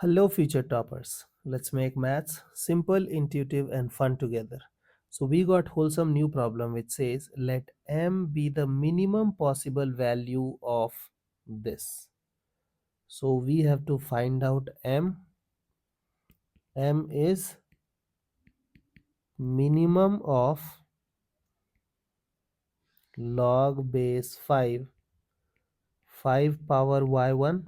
Hello, future toppers. Let's make maths simple, intuitive, and fun together. So, we got wholesome new problem which says let m be the minimum possible value of this. So, we have to find out m. M is minimum of log base 5, 5 power y1,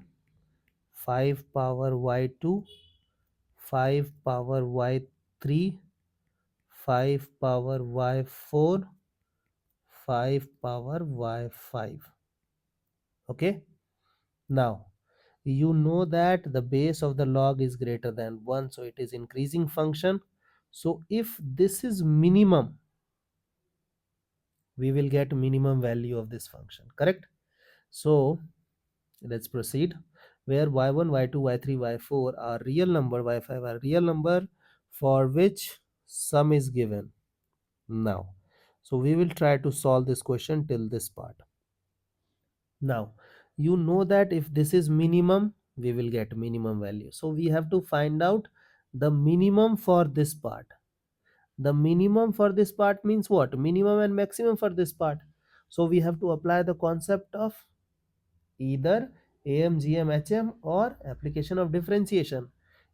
5 power y2, 5 power y3, 5 power y4, 5 power y5. Okay, now you know that the base of the log is greater than 1, so it is increasing function. So if this is minimum, we will get minimum value of this function, correct? So let's proceed, where y1, y2, y3, y4 are real number, y5 are real number for which sum is given. Now so we will try to solve this question till this part. Now you know that if this is minimum, we will get minimum value, so we have to find out the minimum for this part. The minimum for this part means what? Minimum and maximum for this part. So we have to apply the concept of either am, gm, hm or application of differentiation.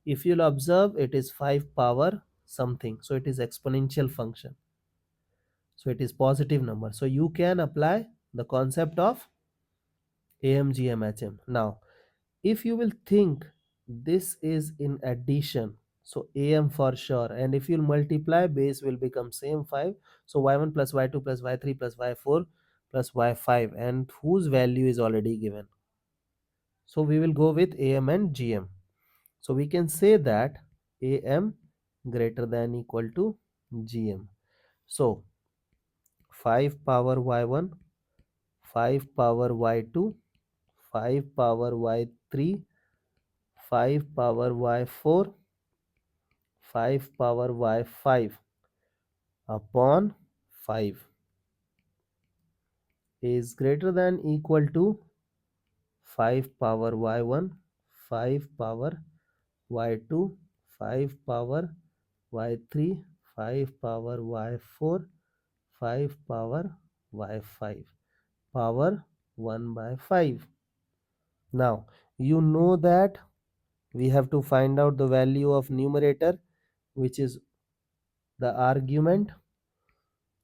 If you'll observe, it is 5 power something, so it is exponential function, so it is positive number, so you can apply the concept of am, gm, hm. Now if you will think this is in addition, so am for sure, and if you'll multiply, base will become same 5, so y1 plus y2 plus y3 plus y4 plus y5, and whose value is already given. So we will go with am and gm. So we can say that am greater than equal to gm. So 5 power y1, 5 power y2, 5 power y3, 5 power y4, 5 power y5 upon 5 is greater than equal to 5 power y1, 5 power y2, 5 power y3, 5 power y4, 5 power y5, power 1 by 5. Now you know that we have to find out the value of numerator, which is the argument.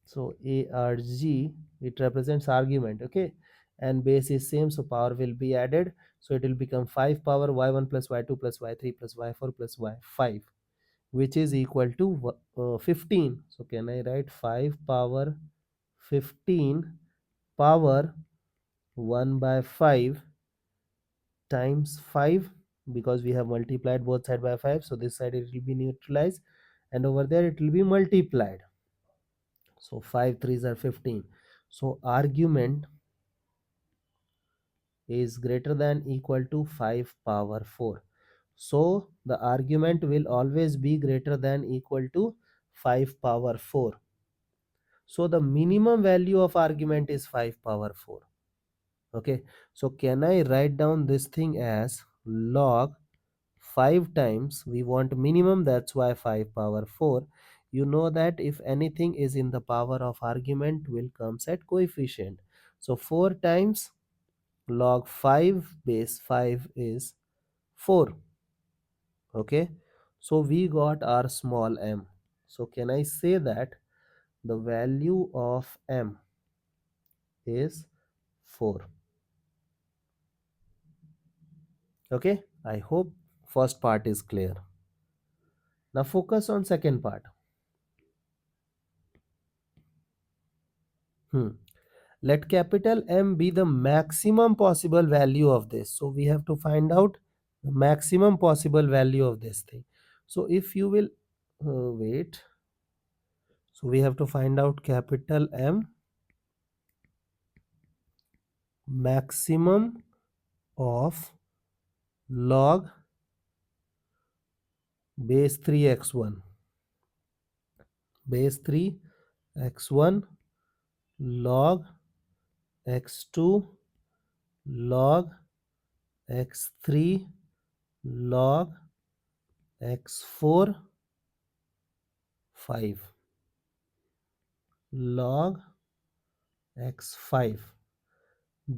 So arg, it represents argument, okay, and base is same, so power will be added, so it will become 5 power y1 plus y2 plus y3 plus y4 plus y5, which is equal to 15. So can I write 5 power 15 power 1 by 5 times 5, because we have multiplied both side by 5, so this side it will be neutralized and over there it will be multiplied. So 5 3s are 15. So argument is greater than equal to 5 power 4. So the argument will always be greater than equal to 5 power 4. So the minimum value of argument is 5 power 4. Okay, so can I write down this thing as log 5 times, we want minimum, that's why 5 power 4. You know that if anything is in the power of argument will comes at coefficient, so 4 times log 5 base 5 is 4. Okay, so we got our small m. So can I say that the value of m is 4? Okay, I hope first part is clear. Now focus on second part. Let capital M be the maximum possible value of this. So we have to find out the maximum possible value of this thing. So if you will wait, so we have to find out capital M maximum of log base 3x1, base 3 x1 log x2 log x3 log x4 5 log x5,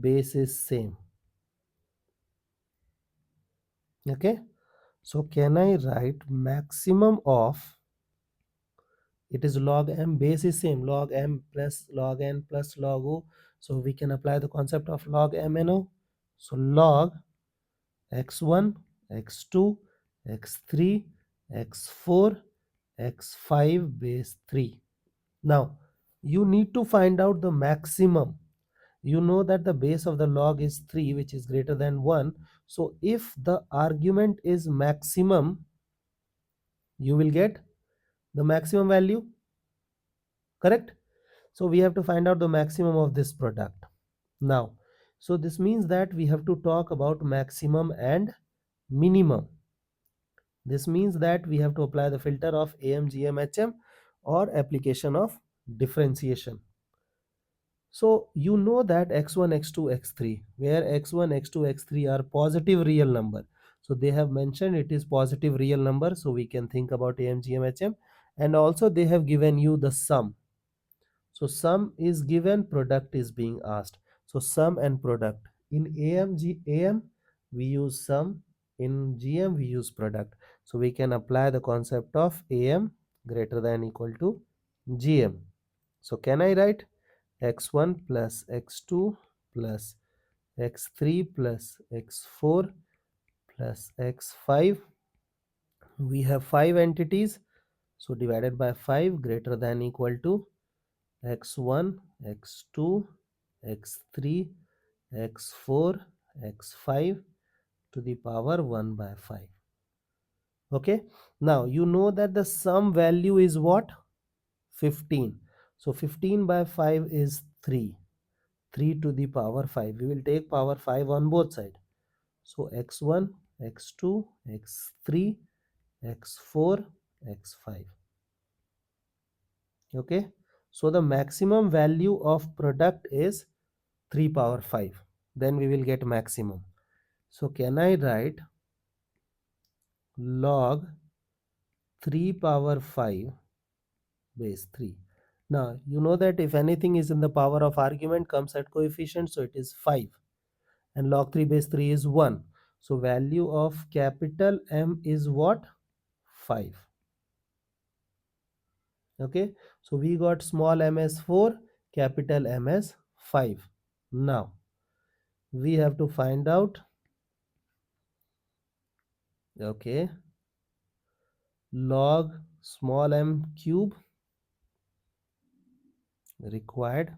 base is same. Okay, so can I write maximum of, it is log m, base is same, log m plus log n plus log o, so we can apply the concept of log m and o. So log x1, x2, x3, x4, x5 base 3. Now you need to find out the maximum. You know that the base of the log is 3, which is greater than 1. So if the argument is maximum, you will get the maximum value, correct? So we have to find out the maximum of this product. Now, so this means that we have to talk about maximum and minimum. This means that we have to apply the filter of AM, GM, HM, or application of differentiation. So you know that x1, x2, x3, where x1, x2, x3 are positive real number. So they have mentioned it is positive real number. So we can think about AM, GM, HM. And also they have given you the sum. So sum is given, product is being asked. So sum and product. In AM we use sum, in GM we use product. So we can apply the concept of AM greater than equal to GM. So can I write x1 plus x2 plus x3 plus x4 plus x5? We have 5 entities. So divided by 5 greater than equal to x1, x2, x3, x4, x5 to the power 1 by 5. Okay, now you know that the sum value is what? 15. So 15 by 5 is 3. 3 to the power 5. We will take power 5 on both sides. So x1, x2, x3, x4, x5. Okay, so the maximum value of product is 3 power 5. Then we will get maximum. So can I write log 3 power 5 base 3? Now you know that if anything is in the power of argument comes at coefficient, so it is 5, and log 3 base 3 is 1. So value of capital M is what? 5. Okay, so we got small m as 4, capital M as 5. Now we have to find out, okay, log small m cube required,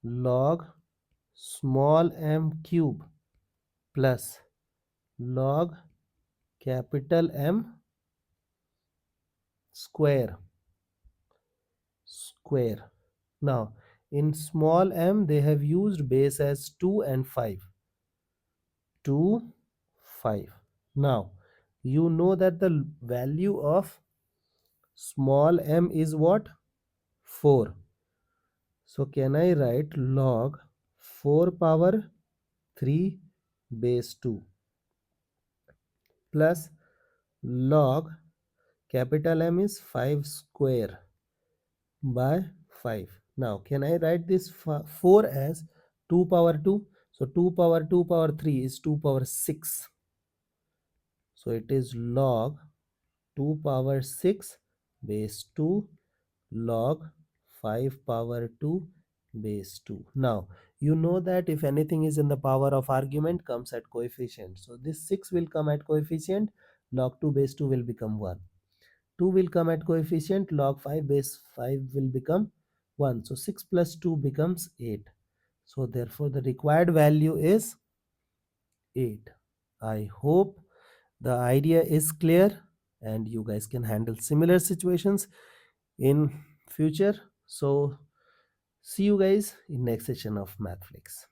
log small m cube plus log capital M square. Now in small m they have used base as 2 and 5. 2, 5. Now you know that the value of small m is what? 4. So can I write log 4 power 3 base 2 plus log capital M is 5 square by 5. Now can I write this 4 as 2 power 2? So 2 power 2 power 3 is 2 power 6. So it is log 2 power 6 base 2 log 5 power 2 base 2. Now you know that if anything is in the power of argument comes at coefficient. So this 6 will come at coefficient, log 2 base 2 will become 1. 2 will come at coefficient, log 5 base 5 will become 1. So 6 plus 2 becomes 8. So therefore the required value is 8. I hope the idea is clear and you guys can handle similar situations in future. So see you guys in next session of Mathflix.